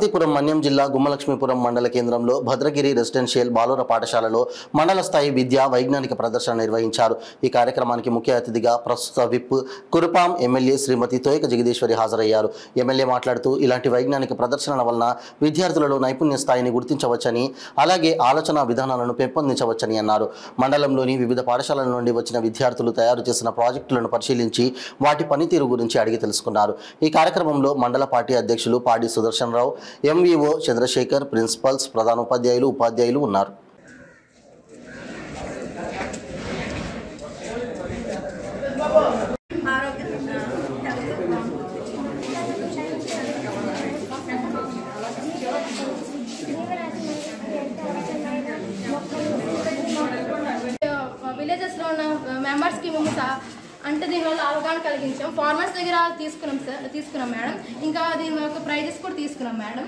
పార్వతీపురం మన్యం జిల్లా గుమ్మలక్ష్మీపురం మండల కేంద్రంలో భద్రగిరి రెసిడెన్షియల్ బాలుర పాఠశాలలో మండల స్థాయి విద్యా వైజ్ఞానిక ప్రదర్శన నిర్వహించారు। ఈ కార్యక్రమానికి ముఖ్య అతిథిగా ప్రస్తుత విప్ కురుపాం ఎమ్మెల్యే శ్రీమతి తోయక జగదీశ్వరి హాజరయ్యారు। ఎమ్మెల్యే మాట్లాడుతూ ఇలాంటి వైజ్ఞానిక ప్రదర్శనల వలన విద్యార్థులలో నైపుణ్య స్థాయిని గుర్తించవచ్చని, అలాగే ఆలోచన విధానాలను పెంపొందించవచ్చని అన్నారు। మండలంలోని వివిధ పాఠశాలల నుండి వచ్చిన విద్యార్థులు తయారు చేసిన ప్రాజెక్టులను పరిశీలించి వాటి పనితీరు గురించి అడిగి తెలుసుకున్నారు। ఈ కార్యక్రమంలో మండల పార్టీ అధ్యక్షులు పాడి సుదర్శన్ రావు, ఎంవీఓ చంద్రశేఖర్, ప్రిన్సిపల్స్, ప్రధాన ఉపాధ్యాయులు ఉన్నారు। విలేజెస్ లో ఉన్న మెంబర్స్ కి మేము అంటే దీనివల్ల అవగాహన కలిగించాం। ఫార్మర్స్ దగ్గర తీసుకున్నాం మేడం। ఇంకా దీని యొక్క ప్రైజెస్ కూడా తీసుకున్నాం మేడం।